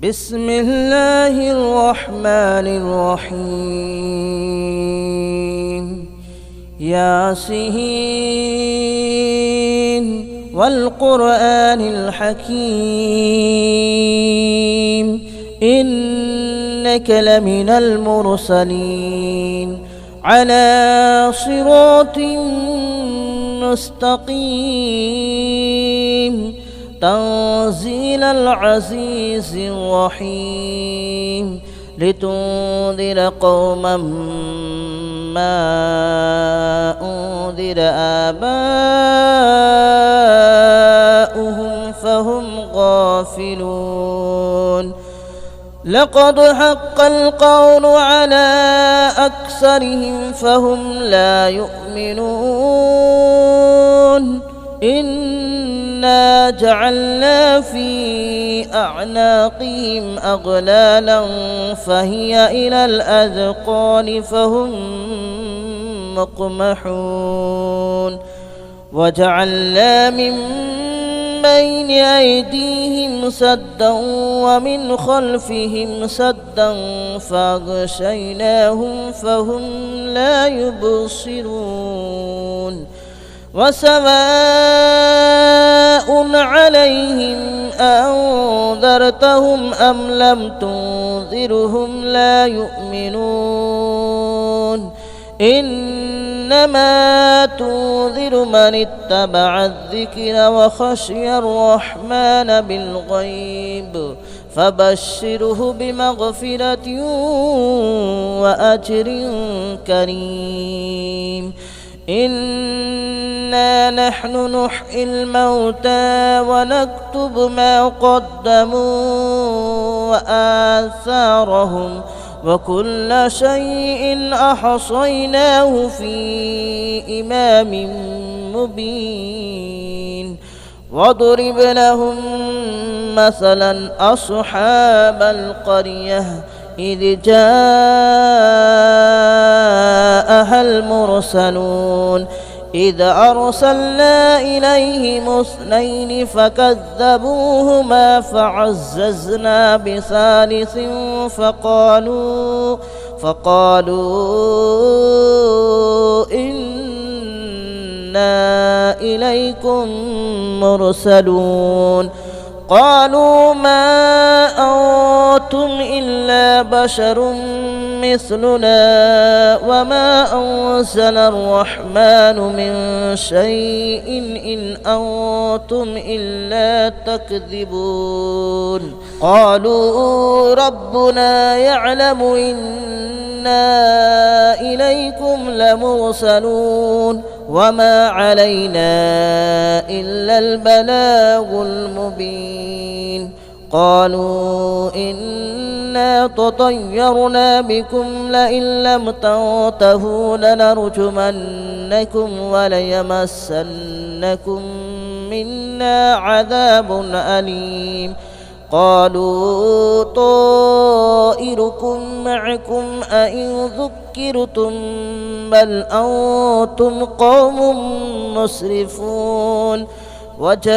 بسم الله الرحمن الرحيم ياسين والقرآن الحكيم إنك لمن المرسلين على صراط مستقيم تنزيل العزيز الرحيم لتنذر قوما ما أنذر آباؤهم فهم غافلون لقد حق القول على أكثرهم فهم لا يؤمنون إنا جعلنا في أعناقهم أغلالا فهي إلى الأذقان فهم مقمحون وجعلنا من بين أيديهم سدا ومن خلفهم سدا فأغشيناهم فهم لا يبصرون وسواء عليهم أنذرتهم أم لم تنذرهم لا يؤمنون إنما تنذر من اتبع الذكر وخشي الرحمن بالغيب فبشره بمغفرة وأجر كريم إنا نحن نحيي الموتى ونكتب ما قدموا وآثارهم وكل شيء أحصيناه في إمام مبين واضرب لهم مثلا أصحاب القرية إذ جاءها المرسلون إذ أرسلنا إليهم اثنين فكذبوهما فعززنا بثالث فقالوا إنا إليكم مرسلون قالوا ما أنتم إلا بشر مثلنا وما أنزل الرحمن من شيء إن أنتم إلا تكذبون قالوا ربنا يعلم إنا إليكم لمرسلون وما علينا إلا البلاغ المبين قالوا إنا تطيرنا بكم لئن لم تنتهوا لنرجمنكم وليمسنكم منا عذاب أليم قالوا طائركم معكم أئن ذكرتم بل أنتم قوم مسرفون وجاء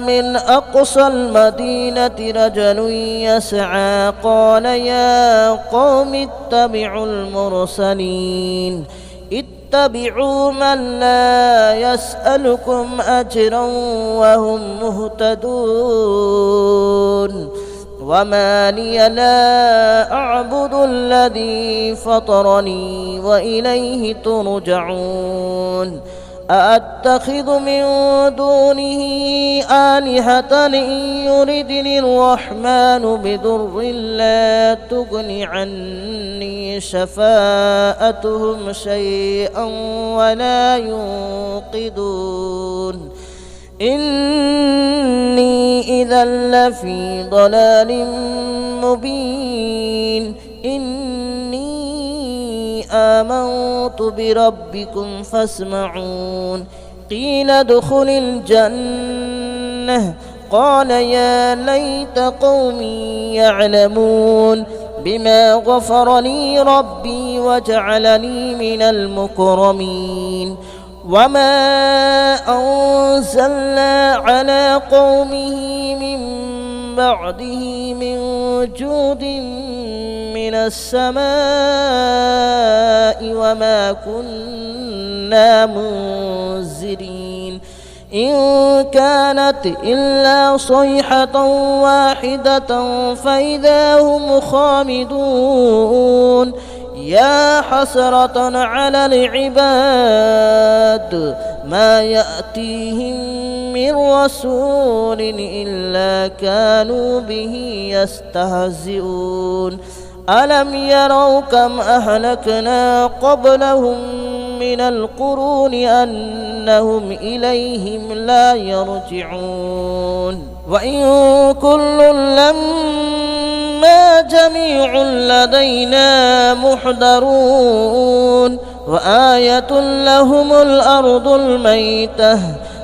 من أقصى المدينة رجل يسعى قال يا قوم اتبعوا المرسلين اتبعوا من لا يسألكم أجرا وهم مهتدون وما لي لا أعبد الذي فطرني وإليه ترجعون أأتخذ من دونه آلهة إن يردني الرحمن بضر لا تغن عني شفاءتهم شيئا ولا ينقذون إني إذا لفي ضلال مبين إني آمنت بربكم فاسمعون قيل ادخل الجنة قال يا ليت قومي يعلمون بما غفر لي ربي وجعلني من المكرمين وما أنزلنا على قومه من بعده من جود من السماء وما كنا منزلين إن كانت إلا صيحة واحدة فإذا هم خامدون يا حسرة على العباد ما يأتيهم من رسول إلا كانوا به يستهزئون ألم يروا كم أهلكنا قبلهم من القرون أنهم إليهم لا يرجعون وإن كل لما جميع لدينا محضرون وآية لهم الأرض الميتة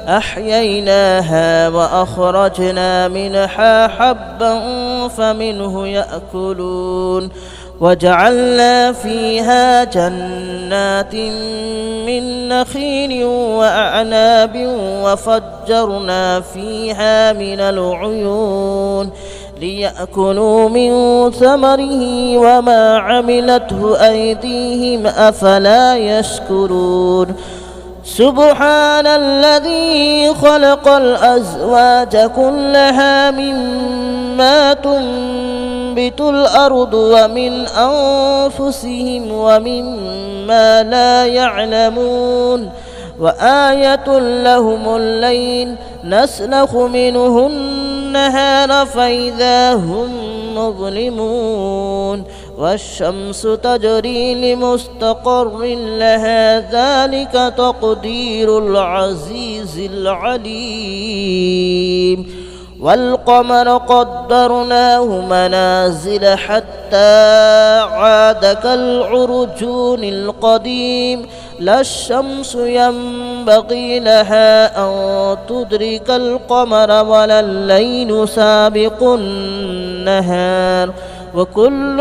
أحييناها وأخرجنا منها حبا فمنه يأكلون وجعلنا فيها جنات من نخيل وأعناب وفجرنا فيها من العيون ليأكلوا من ثمره وما عملته أيديهم أفلا يشكرون سبحان الذي خلق الأزواج كلها مما تنبت الأرض ومن أنفسهم ومما لا يعلمون وآية لهم الليل نسلخ منه النهار فإذا هم مظلمون والشمس تجري لمستقر لها ذلك تقدير العزيز العليم والقمر قدرناه منازل حتى عاد كالعرجون القديم لا الشمس ينبغي لها أن تدرك القمر ولا الليل سابق النهار وكل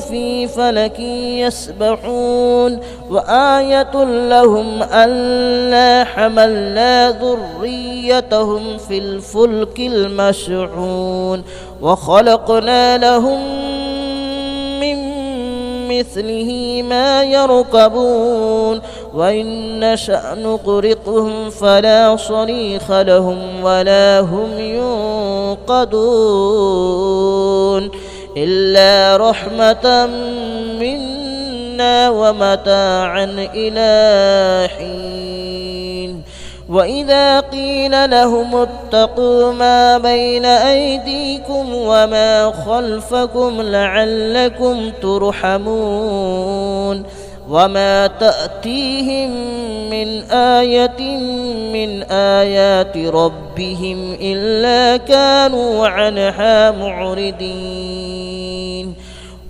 في فلك يسبحون وآية لهم ألا حملنا ذريتهم في الفلك المشحون وخلقنا لهم من مثله ما يركبون وإن نشأ نغرقهم فلا صريخ لهم ولا هم ينقذون إلا رحمة منا ومتاعا إلى حين وإذا قيل لهم اتقوا ما بين أيديكم وما خلفكم لعلكم ترحمون وما تأتيهم من آية من آيات ربهم إلا كانوا عنها معرضين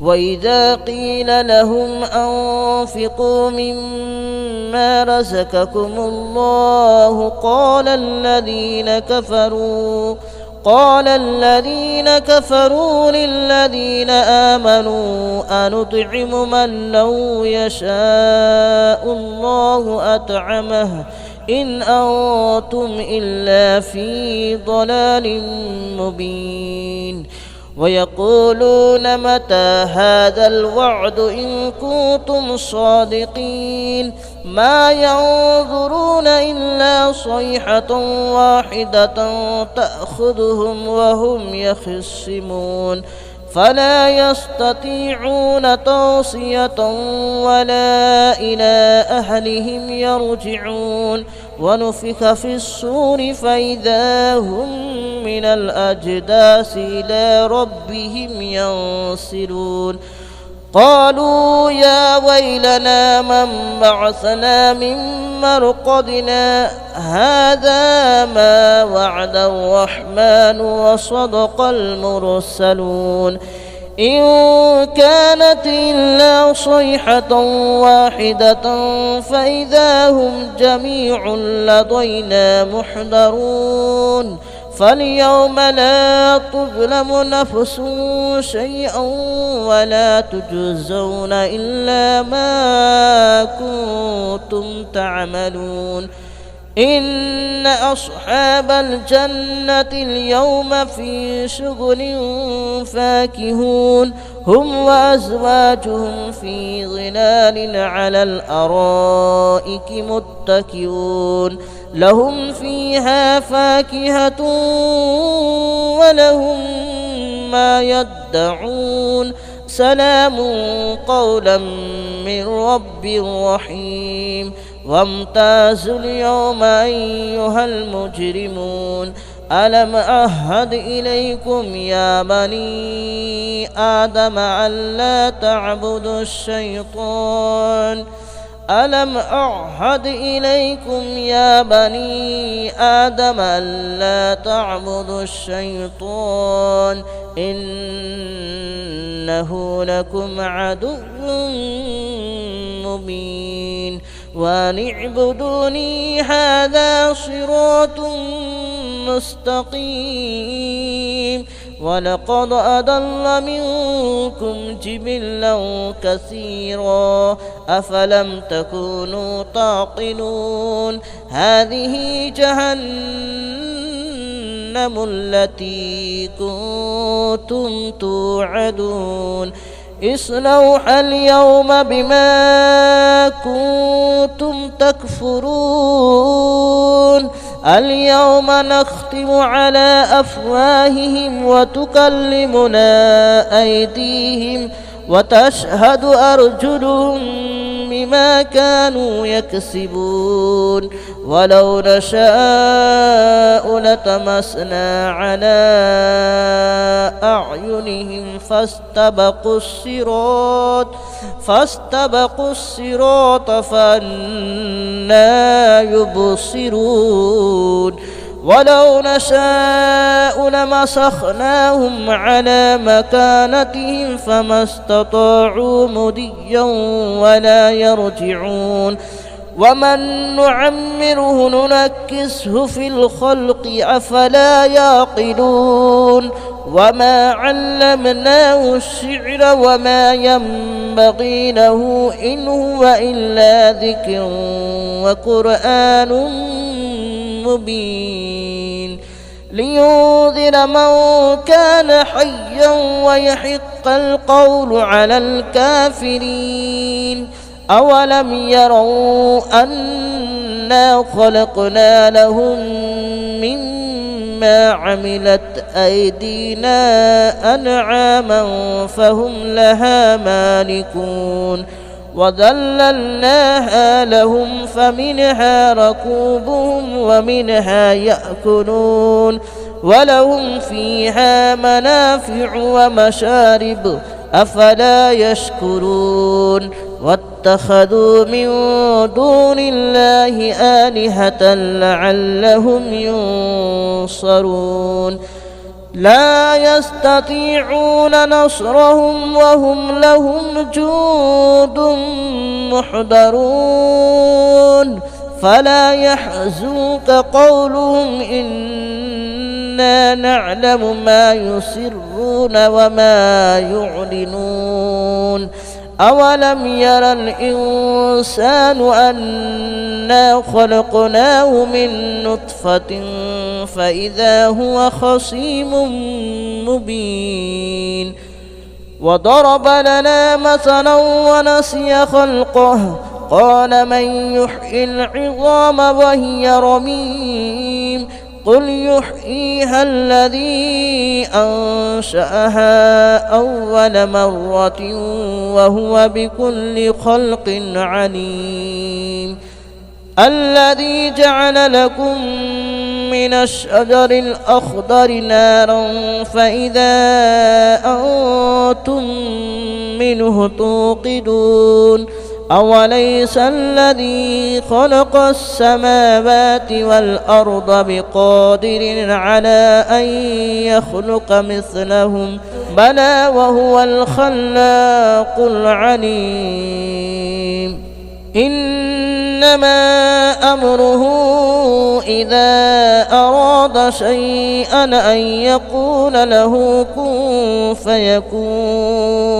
وإذا قيل لهم أنفقوا مما رزقكم الله قال الذين كفروا للذين آمنوا أنطعم من لو يشاء الله أطعمه إن أنتم إلا في ضلال مبين ويقولون متى هذا الوعد إن كنتم صادقين ما ينظرون إلا صيحة واحدة تأخذهم وهم يخصمون فلا يستطيعون توصية ولا إلى أهلهم يرجعون ونفخ في الصور فإذا هم من الأجداث إلى ربهم ينسلون قالوا يا ويلنا من بعثنا من مرقدنا هذا ما وعد الرحمن وصدق المرسلون إن كانت إلا صيحة واحدة فإذا هم جميع لدينا محضرون فاليوم لا تظلم نفس شيئا ولا تجزون إلا ما كنتم تعملون إن أصحاب الجنة اليوم في شغل فاكهون هم وأزواجهم في ظلال على الأرائك متكئون لهم فيها فاكهة ولهم ما يدعون سلام قولا من رب رحيم وامتازوا اليوم أيها المجرمون ألم أعهد إليكم يا بني آدم ألا تعبدوا الشيطان ألم أعهد إليكم يا بني آدم ألا تعبدوا الشيطان إنه لكم عدو مبين وأن اعبدوني هذا صراط مستقيم ولقد أضل منكم جبلا كثيرا أفلم تكونوا تعقلون هذه جهنم التي كنتم توعدون اصلوها اليوم بما كنتم تكفرون اليوم نختم على أفواههم وتكلمنا أيديهم وتشهد أرجلهم بما كانوا يكسبون ولو نشاء لطمسنا على أعينهم فاستبقوا الصراط فأنى يبصرون ولو نشاء لمسخناهم على مكانتهم فما استطاعوا مضيا ولا يرجعون ومن نعمره ننكسه في الخلق أفلا يعقلون وما علمناه الشعر وما ينبغي له إن هو إلا ذكر وقرآن مبين لينذر من كان حيا ويحق القول على الكافرين أولم يروا أنا خلقنا لهم مما عملت أيدينا أنعاما فهم لها مالكون وذللناها لهم فمنها ركوبهم ومنها يأكلون ولهم فيها منافع ومشارب أفلا يشكرون واتخذوا من دون الله آلهة لعلهم ينصرون لا يستطيعون نصرهم وهم لهم جند محضرون فلا يحزنك قولهم إنا نعلم ما يسرون وما يعلنون أولم ير الإنسان أنا خلقناه من نطفة فإذا هو خصيم مبين وضرب لنا مثلا ونسي خلقه قال من يحيي العظام وهي رميم قل يحييها الذي أنشأها أول مرة وهو بكل خلق عليم الذي جعل لكم من الشجر الأخضر نارا فإذا أنتم منه توقدون أوليس الذي خلق السماوات والأرض بقادر على أن يخلق مثلهم بلى وهو الخلاق العليم إنما أمره إذا أراد شيئا أن يقول له كن فيكون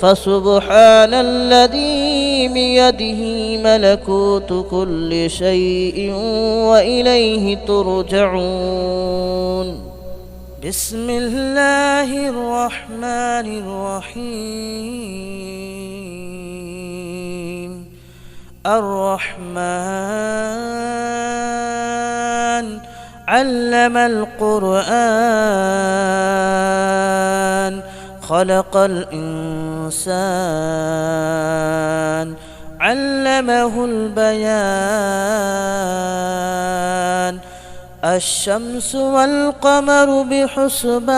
فسبحان الذي بيده ملكوت كل شيء وإليه ترجعون. بسم الله الرحمن الرحيم. الرحمن علم القرآن خلق الإنسان علمه البيان. الشمس والقمر بحسبان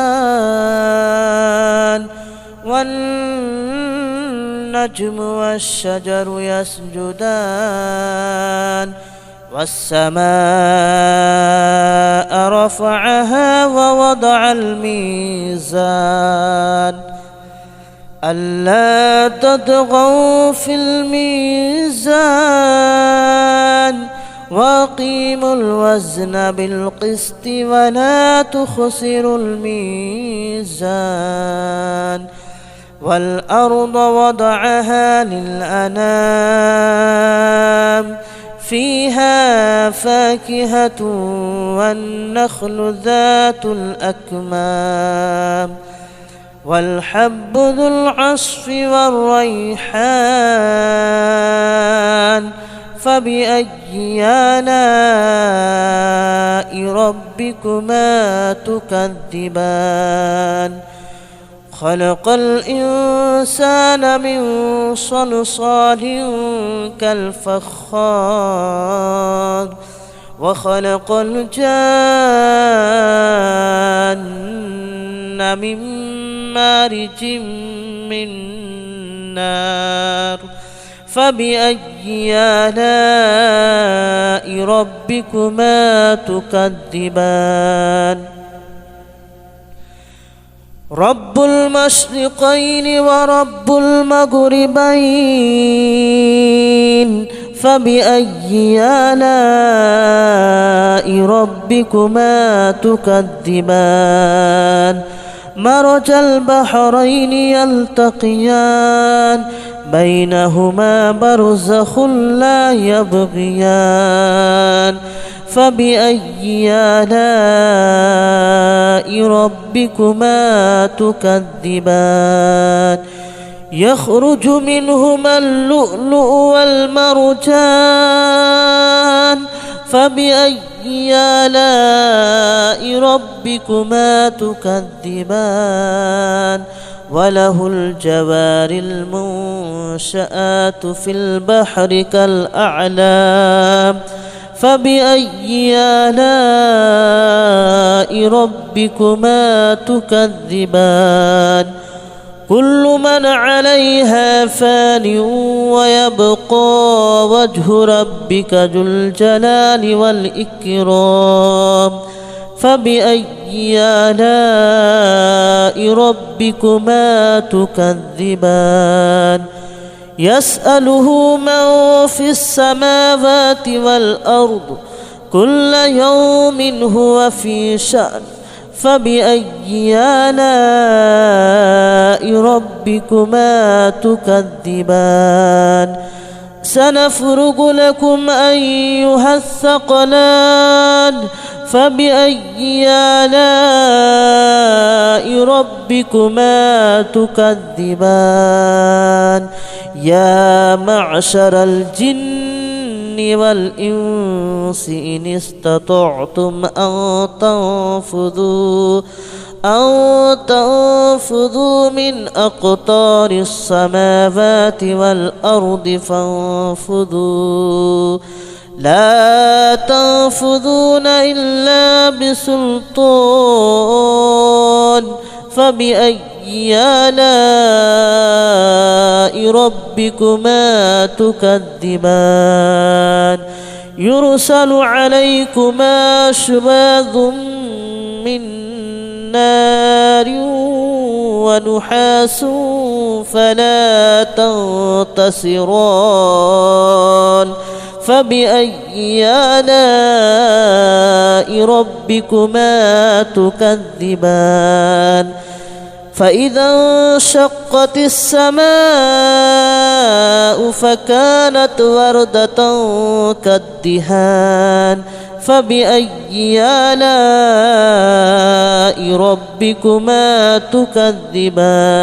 والنجم والشجر يسجدان. والسماء رفعها ووضع الميزان ألا تطغوا في الميزان وأقيموا الوزن بالقسط ولا تخسروا الميزان. والأرض وضعها للأنام فيها فاكهة والنخل ذات الأكمام والحب ذو العصف والريحان. فبأي آلاء ربكما تكذبان. خلق الإنسان من صلصال كالفخار وخلق الجان من مارج من نار. فبأي آلاء ربكما تكذبان. رب المشرقين ورب المغربين. فبأي آلاء ربكما تكذبان. مرج البحرين يلتقيان بينهما برزخ لا يبغيان. فبأي آلاء ربكما تكذبان. يخرج منهما اللؤلؤ والمرجان. فبأي آلاء ربكما تكذبان. وله الجوار المنشآت في البحر كالأعلام. فبأي آلاء ربكما تكذبان. كل من عليها فان ويبقى وجه ربك ذو الجلال والإكرام. فبأي آلاء ربكما تكذبان. يسأله من في السماوات والأرض كل يوم هو في شأن. فبأي آلاء ربكما تكذبان. سنفرغ لكم أيها الثقلان. فبأي آلاء ربكما تكذبان. يا معشر الجن والإنس إن استطعتم أن تنفذوا من أقطار السماوات والأرض فانفذوا لا تنفذون إلا بسلطان. فبأي آلاء ربكما تكذبان. يرسل عليكما شواظ من نار ونحاس فلا تنتصران. فبأي آلاء ربكما تكذبان. فإذا انشقت السماء فكانت وردة كالدهان فبأي آلاء ربكما تكذبان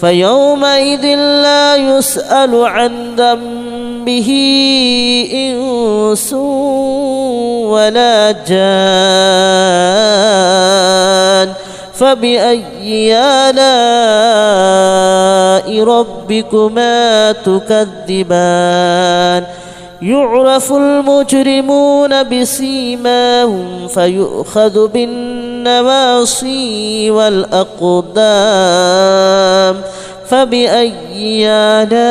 فيومئذ لا يسأل عن ذنبه إنس ولا جان فبأي آلاء ربكما تكذبان يعرف المجرمون بسيماهم فيؤخذ بالنواصي والأقدام فبأي آلاء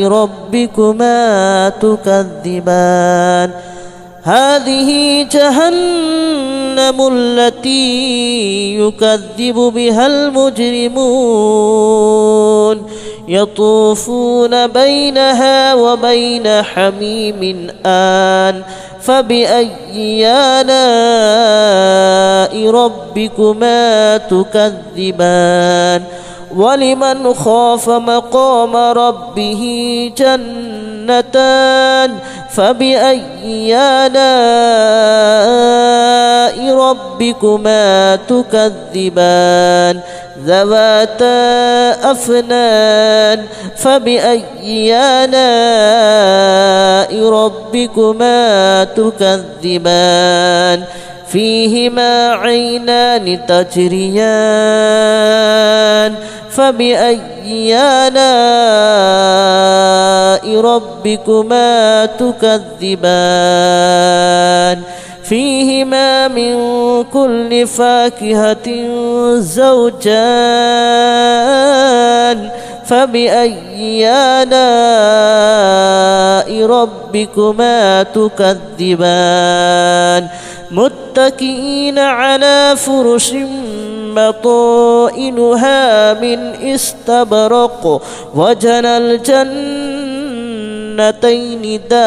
ربكما تكذبان هذه جهنم التي يكذب بها المجرمون يطوفون بينها وبين حميم آن فبأي آلاء ربكما تكذبان ولمن خاف مقام ربه جنتان فبأي آلاء ربكما تكذبان ذواتا أفنان فبأي آلاء ربكما تكذبان فيهما عينان تجريان فبأي آلاء ربكما تكذبان فيهما من كل فاكهة زوجان فبأي آلاء ربكما تكذبان متكئين على فرش بطائنها من استبرق وجنى الجنتين دان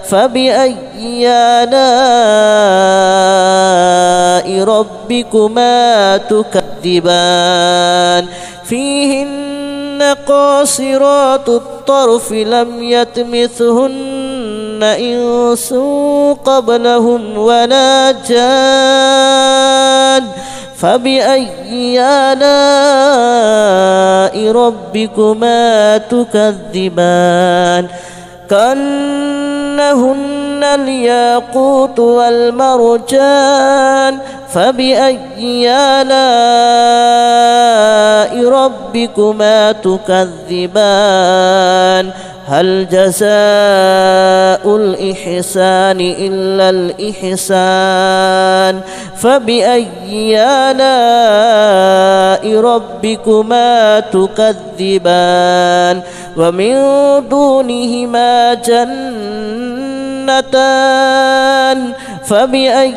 فبأي آلاء ربكما تكذبان فيهن قاصرات الطرف لم يطمثهن إنس قبلهم ولا جان فبأي آلاء ربكما تكذبان كأنهن الياقوت والمرجان فبأي آلاء ربكما تكذبان هل جزاء الإحسان إلا الإحسان فبأي آلاء ربكما تكذبان ومن دونهما جنتان فبأي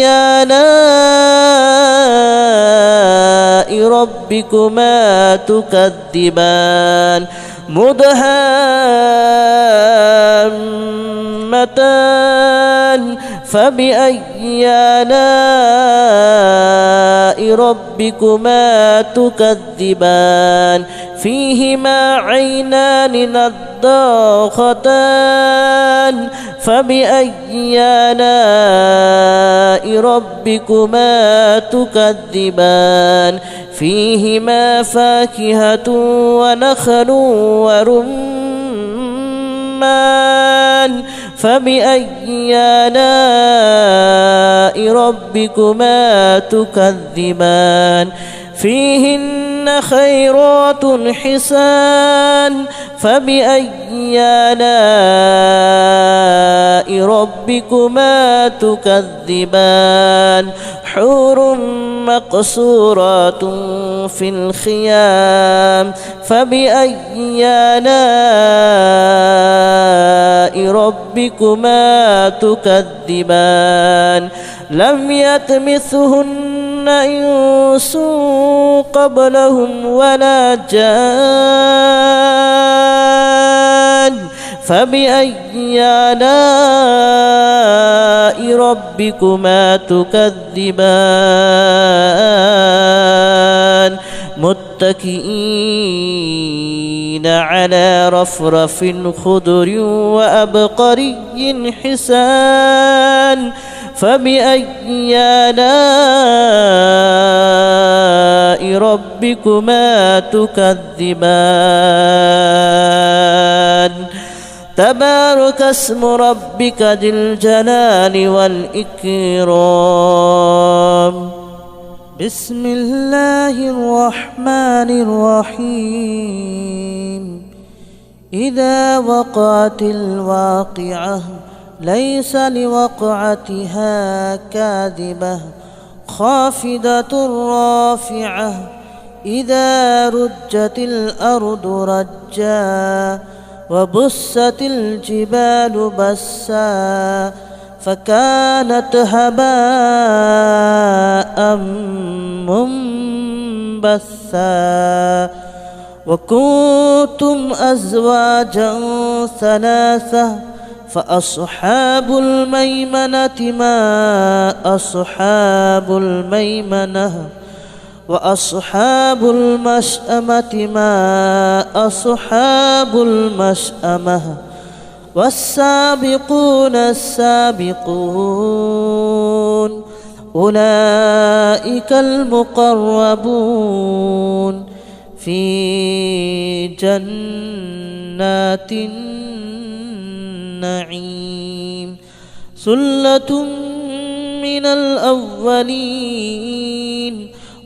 آلاء ربكما تكذبان مدهامتان فبأي آلاء ربكما تكذبان فيهما عينان نضاختان فبأي آلاء ربكما تكذبان فيهما فاكهة ونخل ورمان فبأي آلاء ربكما تكذبان فيهن خيرات حسان فبأي آلاء ربكما تكذبان حور مقصورات في الخيام فبأي آلاء ربكما تكذبان لم يطمثهن إنس قبلهم ولا جان فبأي آلاء ربكما تكذبان متكئين على رفرف خضر وأبقري حسان فبأي آلاء ربكما تكذبان تبارك اسم ربك ذي الجلال والإكرام بسم الله الرحمن الرحيم إذا وقعت الواقعة ليس لوقعتها كاذبة خافضة رافعة إذا رجت الأرض رجا وبست الجبال بسا فكانت هباء منبثا وكنتم أزواجا ثلاثة فأصحاب الميمنة ما أصحاب الميمنة وأصحاب المشأمة ما أصحاب المشأمة والسابقون السابقون أولئك المقربون في جنات النعيم ثلة من الأولين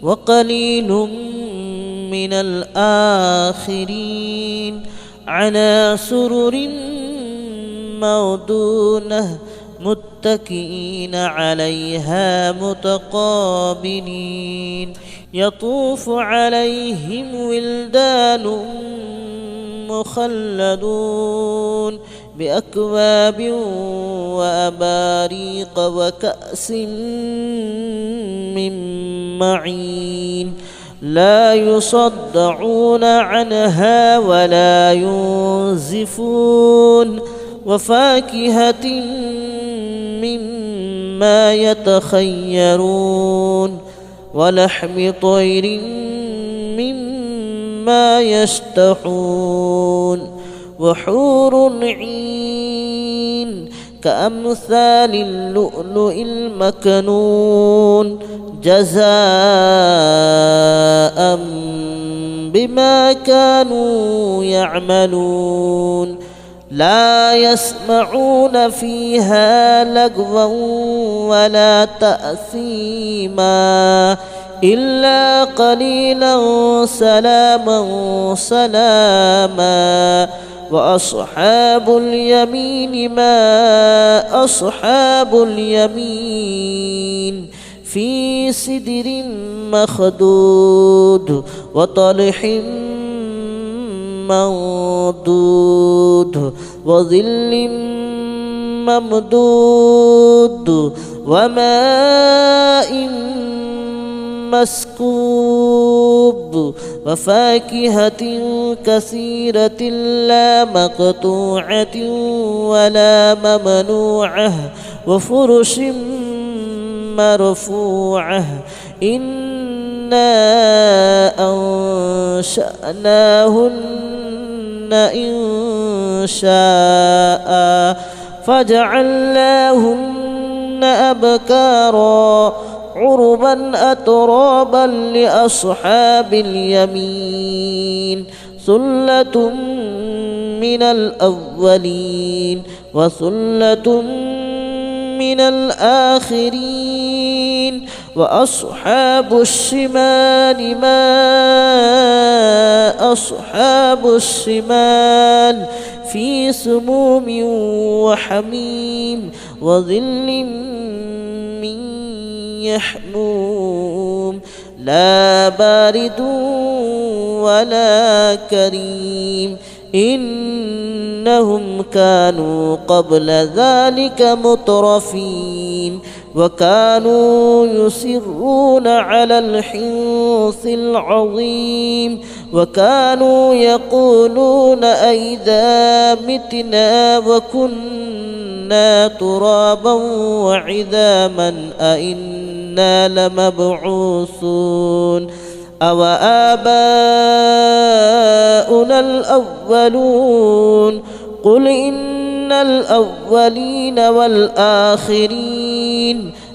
وقليل من الآخرين على سرر موضونة متكئين عليها متقابلين يطوف عليهم ولدان مخلدون بأكواب وأباريق وكأس من معين لا يصدعون عنها ولا ينزفون وفاكهة مما يتخيرون ولحم طير مما يشتهون وحور عين كأمثال اللؤلؤ المكنون جزاء بما كانوا يعملون لا يسمعون فيها لغوا ولا تأثيما إلا قليلا سلاما سلاما وأصحاب اليمين ما أصحاب اليمين في سدر مخدود وطلح منضود وظل ممدود وماء مسكوب وفاكهة كثيرة لا مقطوعة ولا ممنوعة وفرش مرفوعة إنا أنشأناهن إنشاء فجعلناهن أبكارا عربا أترابا لأصحاب اليمين ثلة من الأولين وثلة من الآخرين وأصحاب الشمال ما أصحاب الشمال في سموم وحميم وظل من يحموم لا بارد ولا كريم إنهم كانوا قبل ذلك مترفين وكانوا يصرون على الحنث العظيم وكانوا يقولون أئذا متنا وكنا كنا ترابا وعظاما أئنا لمبعوثون أو آباؤنا الأولون قل إن الأولين والآخرين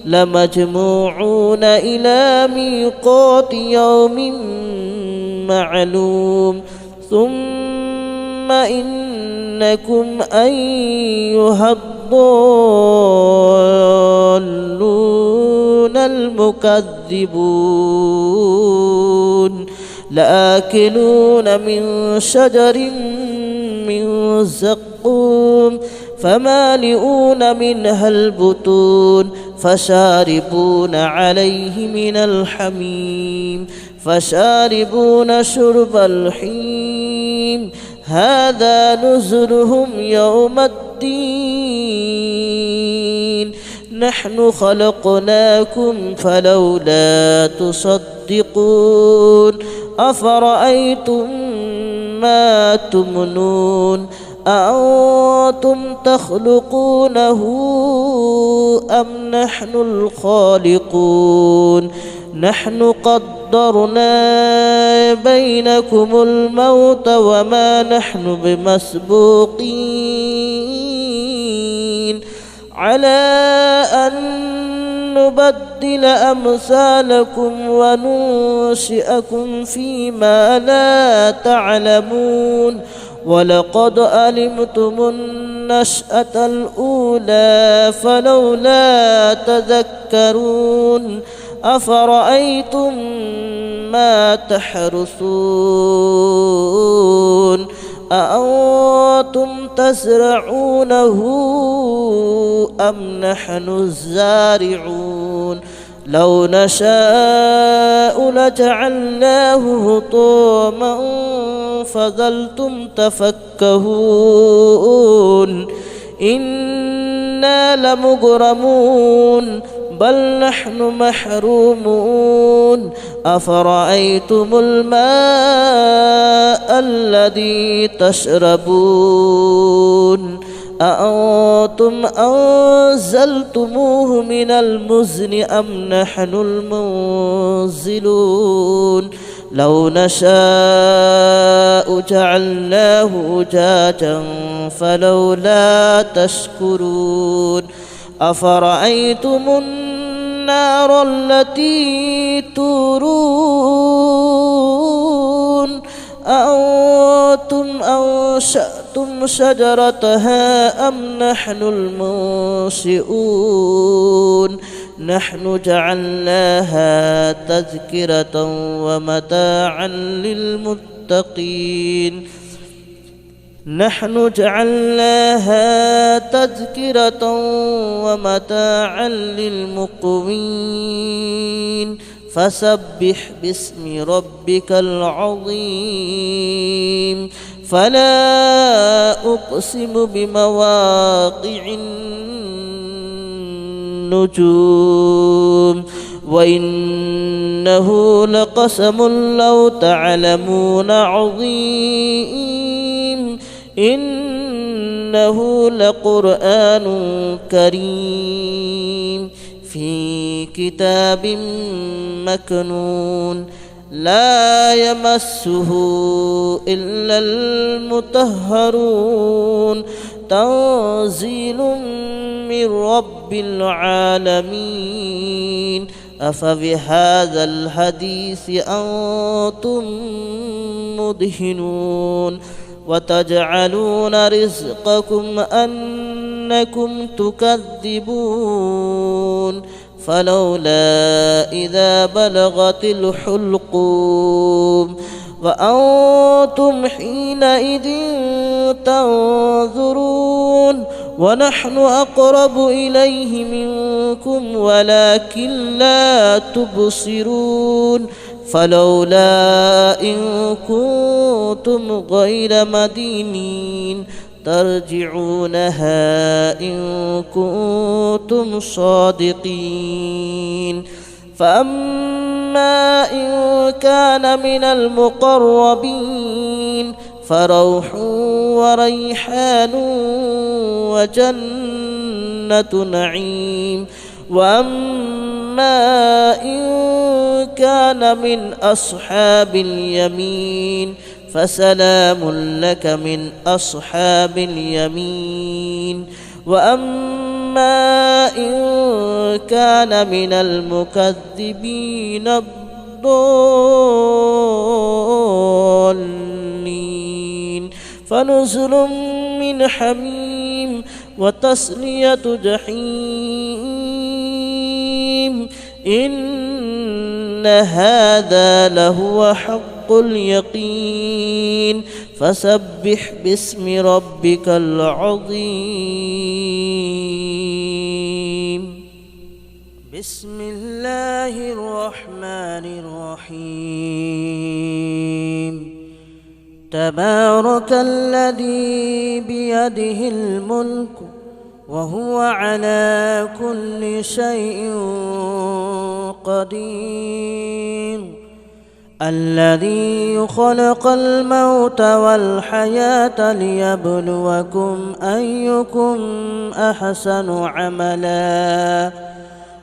لمجموعون إلى ميقات يوم معلوم ثم إنكم أيها الضالون المكذبون لآكلون من شجر من زقوم فمالئون منها البطون فشاربون عليه من الحميم فشاربون شرب الحميم هذا نزلهم يوم الدين نحن خلقناكم فلولا تصدقون أفرأيتم ما تمنون أأنتم تخلقونه أم نحن الخالقون نحن قدرنا بينكم الموت وما نحن بمسبوقين على أن نبدل أمثالكم وننشئكم فيما لا تعلمون ولقد علمتم النشأة الأولى فلولا تذكرون أفرأيتم ما تحرثون أأنتم تزرعونه أم نحن الزارعون لو نشاء لجعلناه هطاما فظلتم تفكهون إنا لمغرمون بل نحن محرومون أفرأيتم الماء الذي تشربون أأنتم أنزلتموه من المزن أم نحن المنزلون لو نشاء جعلناه أجاجا فلولا تشكرون أفرأيتم النار التي تورون أأنتم أنشأتم شجرتها أم نحن المنشئون نحن جعلناها تذكرة ومتاعا للمتقين نحن جعلناها تذكرة ومتاعا للمقوين فسبح باسم ربك العظيم فلا أقسم بمواقع النجوم وإنه لقسم لو تعلمون عظيم إنه لقرآن كريم في كتاب مكنون لا يمسه إلا المطهرون تنزيل من رب العالمين أفبهذا الحديث أنتم مدهنون وتجعلون رزقكم أنكم تكذبون فلولا إذا بلغت الحلقوم وأنتم حينئذ تنظرون ونحن أقرب إليه منكم ولكن لا تبصرون فلولا إن كنتم غير مدينين ترجعونها إن كنتم صادقين فأما إن كان من المقربين فروح وريحان وجنة جنة نعيم وأما إن كان من أصحاب اليمين فسلام لك من أصحاب اليمين وأما إن كان من المكذبين الضالين فنزل من حميم وتصلية جحيم إن هذا لهو حق اليقين فسبح باسم ربك العظيم بسم الله الرحمن الرحيم تبارك الذي بيده الملك وهو على كل شيء قدير الذي خلق الموت والحياة ليبلوكم أيكم أحسن عملا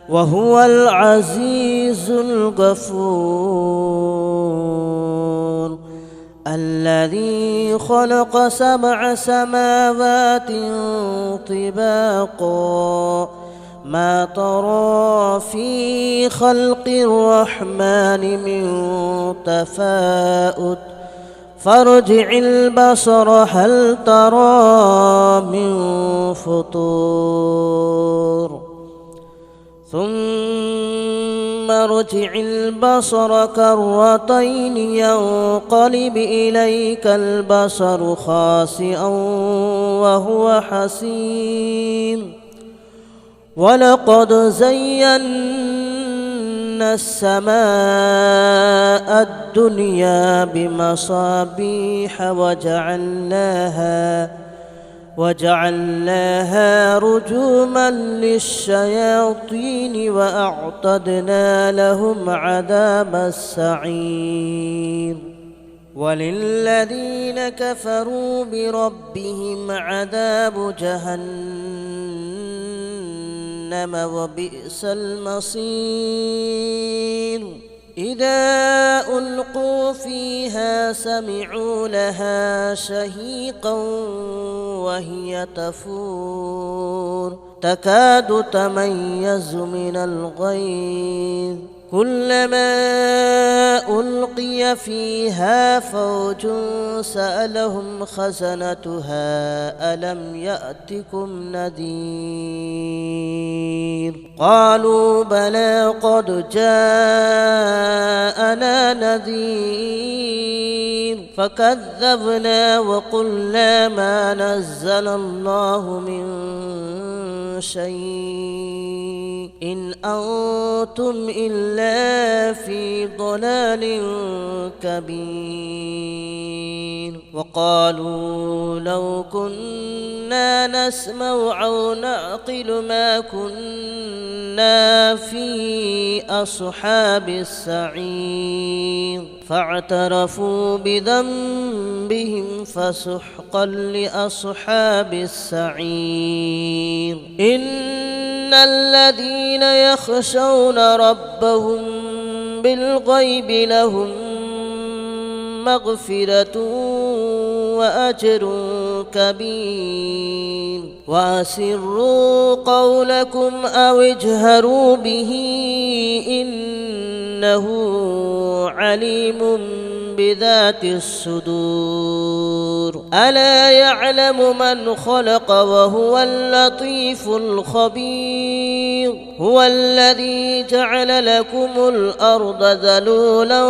وهو العزيز الغفور الذي خلق 7 سماوات طباقا ما ترى في خلق الرحمن من تفاؤت فارجع البصر هل ترى من فطور ثم ارجع البصر كرتين ينقلب إليك البصر خاسئا وهو حسير ولقد زينا السماء الدنيا بمصابيح وجعلناها رجوما للشياطين وأعتدنا لهم عذاب السعير وللذين كفروا بربهم عذاب جهنم وبئس المصير إذا ألقوا فيها سمعوا لها شهيقا وهي تفور تكاد تميز من الغيظ كلما ألقي فيها فوج سألهم خزنتها ألم يأتكم نذير قالوا بلى قد جاءنا نذير فكذبنا وقلنا ما نزل الله من شيء إن أنتم إلا في ضلال كبير وقالوا لو كنا نسمع أو نعقل ما كنا في أصحاب السعير فاعترفوا بذنبهم فسحقا لأصحاب السعير إن الذين يخشون ربهم بالغيب لهم مغفرة وأجر كبير وأسروا قولكم أو اجهروا به إنه عليم بذات الصدور ألا يعلم من خلق وهو اللطيف الخبير هو الذي جعل لكم الأرض ذلولا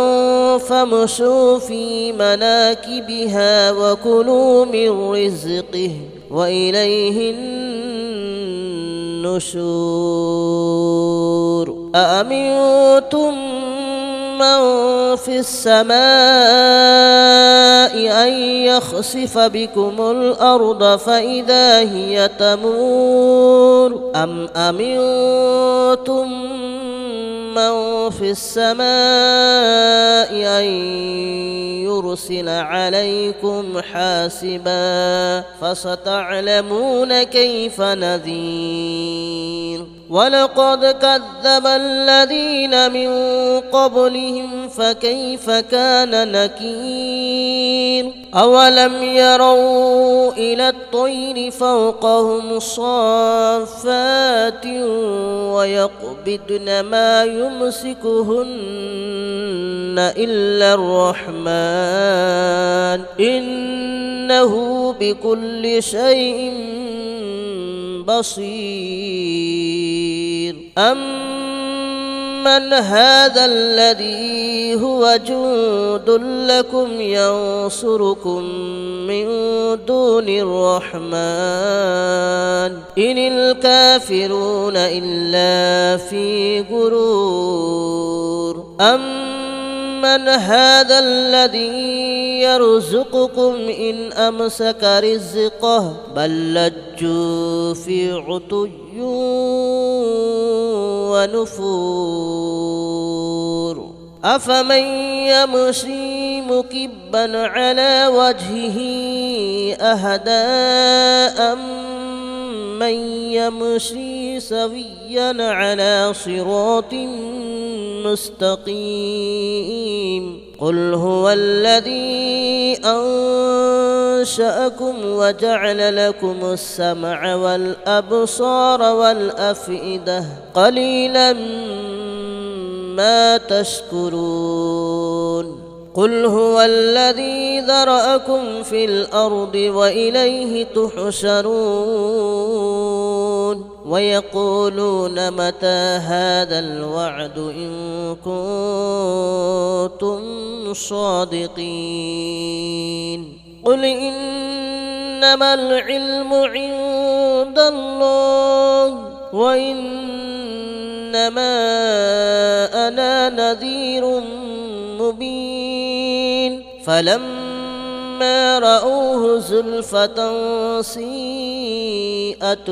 فامشوا في مناكبها وكلوا من رزقه وإليه النشور أأمنتم من في السماء أن يخسف بكم الأرض فإذا هي تمور أم أمنتم من في السماء أن يرسل عليكم حاسبا فستعلمون كيف نذير ولقد كذب الذين من قبلهم فكيف كان نكير أولم يروا إلى الطير فوقهم صافات ويقبضن ما يمسكهن إلا الرحمن إنه بكل شيء بصير أمن هذا الذي هو جند لكم ينصركم من دون الرحمن إن الكافرون إلا في غرور أمن هذا الذي يرزقكم إن أمسك رزقه بل لجوا في عتو ونفور أفمن يمشي مكبا على وجهه أهدى من يمشي سويا على صراط مستقيم قل هو الذي أنشأكم وجعل لكم السمع والأبصار والأفئدة قليلا ما تشكرون قل هو الذي ذرأكم في الأرض وإليه تحشرون ويقولون متى هذا الوعد إن كنتم صادقين قل إنما العلم عند الله وإنما أنا نذير مبين فلما رأوه زلفة سيئت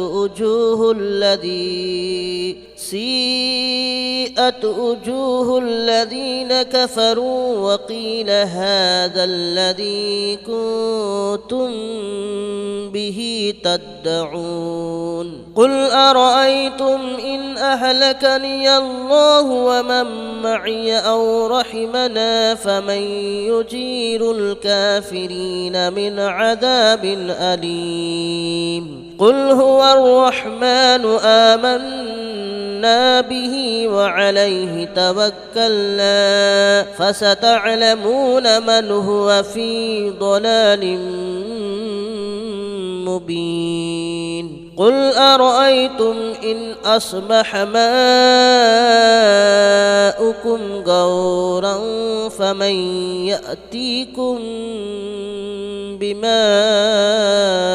وجوه الذين كفروا وقيل هذا الذي كنتم به تدعون قل أرأيتم إن أهلكني الله ومن معي أو رحمنا فمن يجير الكافرين من عذاب أليم قل هو الرحمن آمنا به وعليه توكلنا فستعلمون من هو في ضلال مبين قل أرأيتم إن أصبح ماؤكم غورا فمن يأتيكم بماء